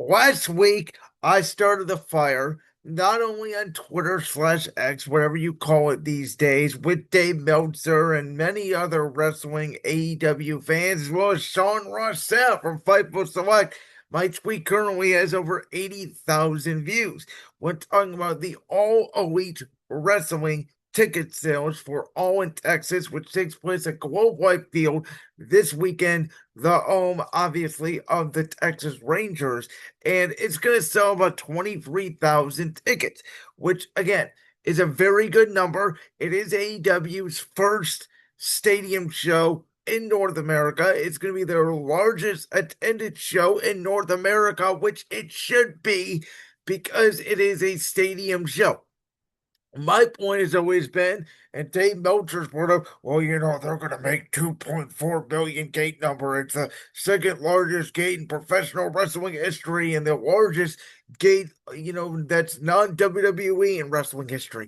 Last week, I started the fire, not only on Twitter/X, whatever you call it these days, with Dave Meltzer and many other wrestling AEW fans, as well as Sean Rossell from Fightful Select. My tweet currently has over 80,000 views. We're talking about the All Elite Wrestling ticket sales for All in Texas, which takes place at Globe Life Field this weekend, the home, obviously, of the Texas Rangers, and it's going to sell about 23,000 tickets, which again is a very good number. It is AEW's first stadium show in North America. It's going to be their largest attended show in North America, which it should be because it is a stadium show. My point has always been, and Dave Meltzer's point of, well, they're going to make 2.4 billion gate number. It's the second largest gate in professional wrestling history and the largest gate, that's non WWE in wrestling history.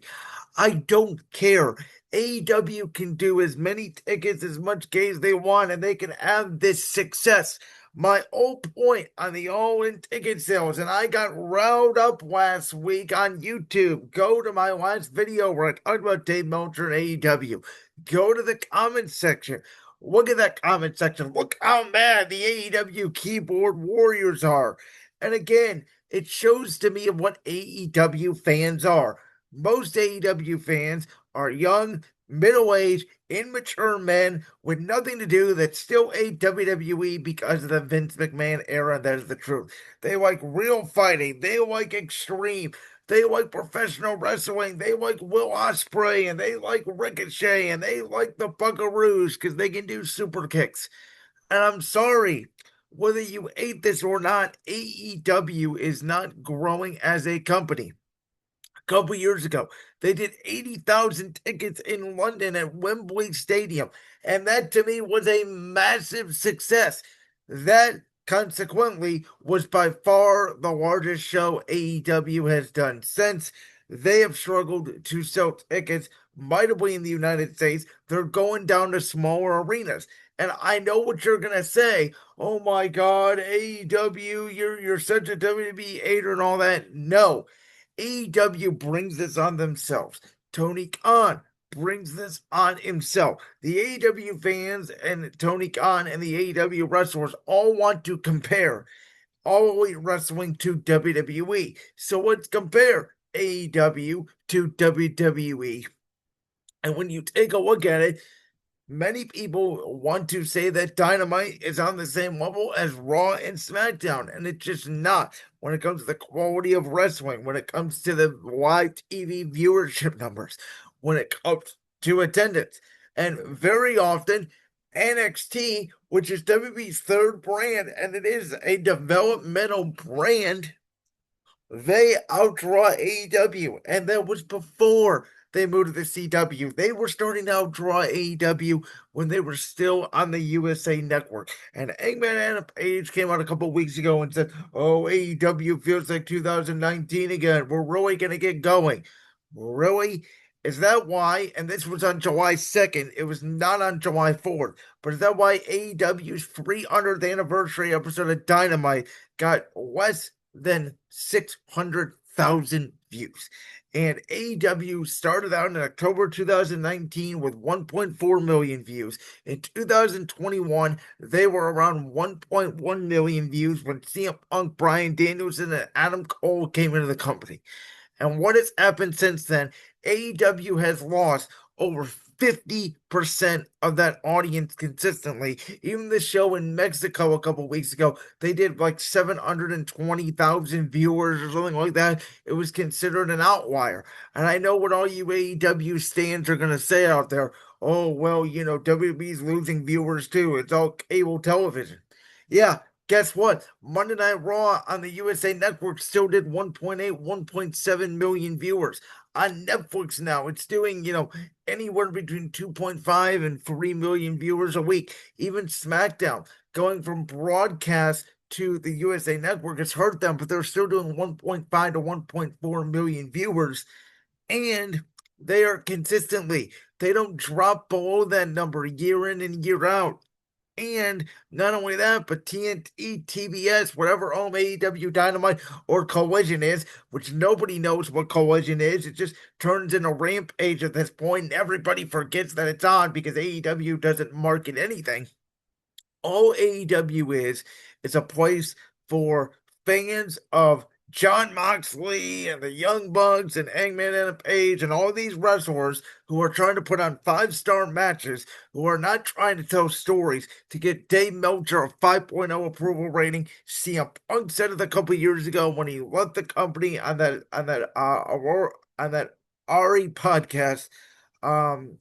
I don't care. AEW can do as many tickets, as much gates they want, and they can have this success. My whole point on the all-in ticket sales, and I got riled up last week on YouTube. Go to my last video where I talked about Dave Meltzer and AEW. Go to the comment section. Look at that comment section. Look how mad the AEW keyboard warriors are. And again, it shows to me what AEW fans are. Most AEW fans are young, middle-aged, immature men with nothing to do that still hate WWE because of the Vince McMahon era. That is the truth. They like real fighting. They like extreme. They like professional wrestling. They like Will Ospreay, and they like Ricochet, and they like the Buckaroos because they can do super kicks. And I'm sorry, whether you hate this or not, AEW is not growing as a company. Couple years ago. They did 80,000 tickets in London at Wembley Stadium, and that to me was a massive success. That consequently was by far the largest show AEW has done since. They have struggled to sell tickets mightily in the United States. They're going down to smaller arenas. And I know what you're gonna say. Oh my God, AEW, you're such a WWE hater and all that. No, AEW brings this on themselves. Tony Khan brings this on himself. The AEW fans and Tony Khan and the AEW wrestlers all want to compare All Elite Wrestling to WWE. So let's compare AEW to WWE. And when you take a look at it, many people want to say that Dynamite is on the same level as Raw and SmackDown, and it's just not when it comes to the quality of wrestling, when it comes to the live TV viewership numbers, when it comes to attendance. And very often, NXT, which is WWE's third brand, and it is a developmental brand, they outdraw AEW, and that was before they moved to the CW. They were starting to outdraw AEW when they were still on the USA Network. And Eggman Adam Page came out a couple weeks ago and said, "Oh, AEW feels like 2019 again. We're really going to get going." Really? Is that why? And this was on July 2nd. It was not on July 4th. But is that why AEW's 300th anniversary episode of Dynamite got less than 600,000 views? And AEW started out in October 2019 with 1.4 million views. In 2021, they were around 1.1 million views when CM Punk, Bryan Danielson, and Adam Cole came into the company. And what has happened since then? AEW has lost over 50% of that audience consistently. Even the show in Mexico a couple weeks ago, they did like 720,000 viewers or something like that. It was considered an outlier. And I know what all you AEW stands are going to say out there. Oh, well, WWE's losing viewers too. It's all cable television. Yeah, guess what? Monday Night Raw on the USA Network still did 1.8, 1.7 million viewers. On Netflix now, it's doing, anywhere between 2.5 and 3 million viewers a week. Even SmackDown, going from broadcast to the USA Network, has hurt them, but they're still doing 1.5 to 1.4 million viewers. And they are consistently, they don't drop below that number year in and year out. And not only that, but TNT, TBS, whatever AEW Dynamite or Collision is, which nobody knows what Collision is. It just turns into Rampage at this point, and everybody forgets that it's on because AEW doesn't market anything. All AEW is a place for fans of John Moxley and the Young Bucks and Hangman and Page and all these wrestlers who are trying to put on five-star matches, who are not trying to tell stories to get Dave Meltzer a 5.0 approval rating. CM Punk said it a couple years ago when he left the company on that Ari podcast. Um,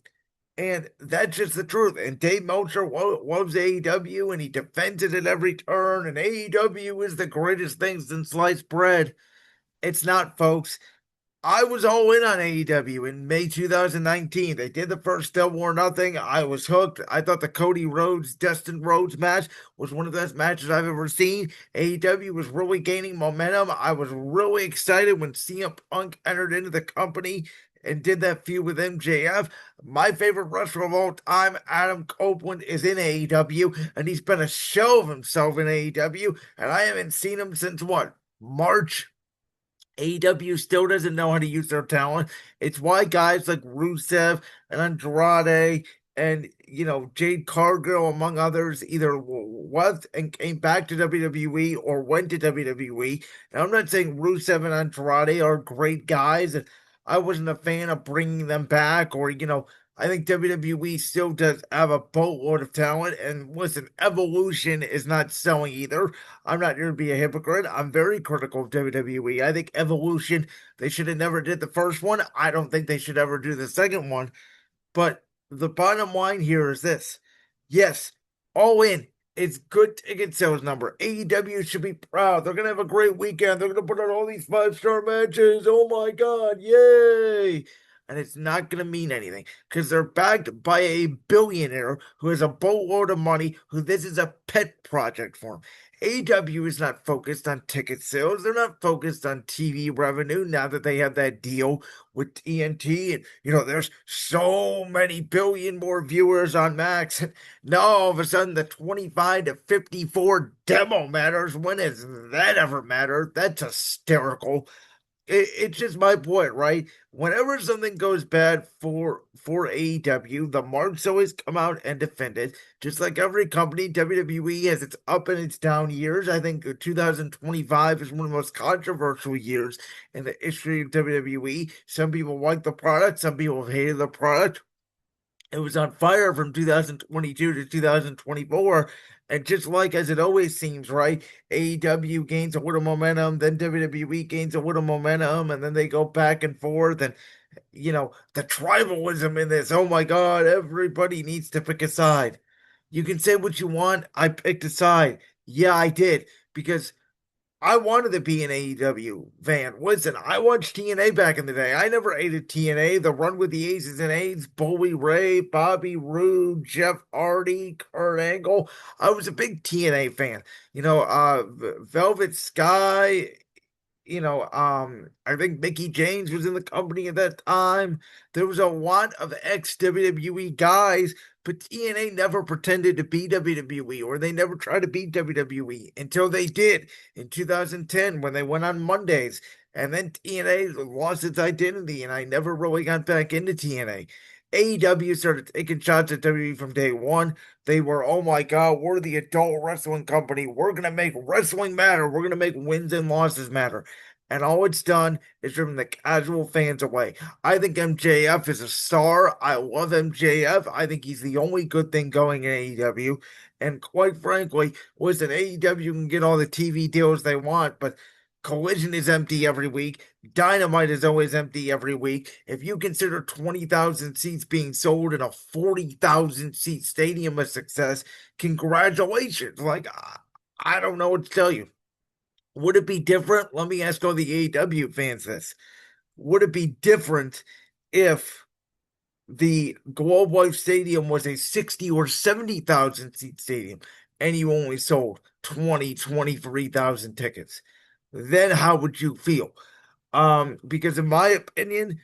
and that's just the truth. And Dave Meltzer loves AEW and he defends it at every turn. And AEW is the greatest thing since sliced bread. It's not, folks. I was all in on AEW in May 2019. They did the first Double or Nothing. I was hooked. I thought the Cody Rhodes, Dustin Rhodes match was one of the best matches I've ever seen. AEW was really gaining momentum. I was really excited when CM Punk entered into the company and did that feud with MJF. My favorite wrestler of all time, Adam Copeland, is in AEW, and he's been a show of himself in AEW, and I haven't seen him since what? March. AEW still doesn't know how to use their talent. It's why guys like Rusev and Andrade and Jade Cargill, among others, either left and came back to WWE or went to WWE. And I'm not saying Rusev and Andrade are great guys, and I wasn't a fan of bringing them back, or I think WWE still does have a boatload of talent. And listen, Evolution is not selling either. I'm not here to be a hypocrite. I'm very critical of WWE. I think Evolution, they should have never did the first one. I don't think they should ever do the second one. But the bottom line here is this. Yes, All In. It's good ticket sales number. AEW should be proud. They're going to have a great weekend. They're going to put on all these five-star matches. Oh my God. Yay. And it's not going to mean anything because they're backed by a billionaire who has a boatload of money, who this is a pet project for him. AEW is not focused on ticket sales. They're not focused on TV revenue now that they have that deal with TNT. And, there's so many billion more viewers on Max. Now all of a sudden the 25 to 54 demo matters. When has that ever mattered? That's hysterical. It's just my point, right? Whenever something goes bad for AEW, the marks always come out and defend it. Just like every company, WWE has its up and its down years. I think 2025 is one of the most controversial years in the history of WWE. Some people like the product, some people have hated the product. It was on fire from 2022 to 2024. And just like as it always seems, right? AEW gains a little momentum, then WWE gains a little momentum, and then they go back and forth. And, the tribalism in this, oh my God, everybody needs to pick a side. You can say what you want. I picked a side. Yeah, I did. Because I wanted to be an AEW fan. Listen, I watched TNA back in the day. I never hated TNA. The run with the Aces and Eights, Bully Ray, Bobby Roode, Jeff Hardy, Kurt Angle. I was a big TNA fan. Velvet Sky, I think Mickey James was in the company at that time. There was a lot of ex WWE guys, but TNA never pretended to be WWE, or they never tried to be WWE until they did in 2010 when they went on Mondays. And then TNA lost its identity, and I never really got back into TNA. AEW started taking shots at WWE from day one. They were, oh my God, we're the adult wrestling company. We're going to make wrestling matter. We're going to make wins and losses matter. And all it's done is driven the casual fans away. I think MJF is a star. I love MJF. I think he's the only good thing going in AEW. And quite frankly, listen, AEW can get all the TV deals they want, but Collision is empty every week. Dynamite is always empty every week. If you consider 20,000 seats being sold in a 40,000 seat stadium a success, congratulations. Like, I don't know what to tell you. Would it be different? Let me ask all the AEW fans this. Would it be different if the Globe Life Stadium was a 60 or 70,000 seat stadium and you only sold 23,000 tickets? Then how would you feel? Because in my opinion,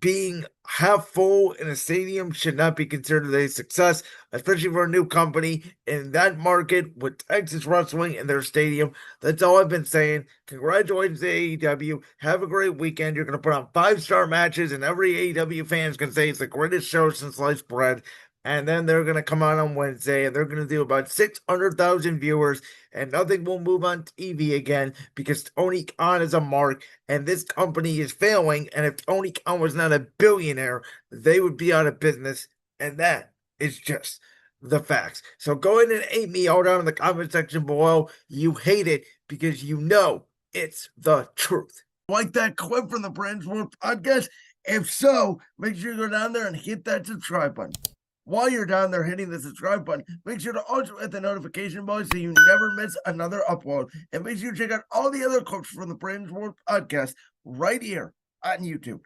being half full in a stadium should not be considered a success, especially for a new company in that market with Texas Wrestling in their stadium. That's all I've been saying. Congratulations to AEW. Have a great weekend. You're going to put on 5-star matches, and every AEW fan is going to say it's the greatest show since sliced bread. And then they're going to come out on Wednesday and they're going to do about 600,000 viewers, and nothing will move on TV again because Tony Khan is a mark and this company is failing. And if Tony Khan was not a billionaire, they would be out of business. And that is just the facts. So go ahead and hate me all down in the comment section below. You hate it because you know it's the truth. Like that clip from the Brand's World podcast? If so, make sure you go down there and hit that subscribe button. While you're down there hitting the subscribe button, make sure to also hit the notification bell so you never miss another upload. And make sure you check out all the other clips from the Brand's World podcast right here on YouTube.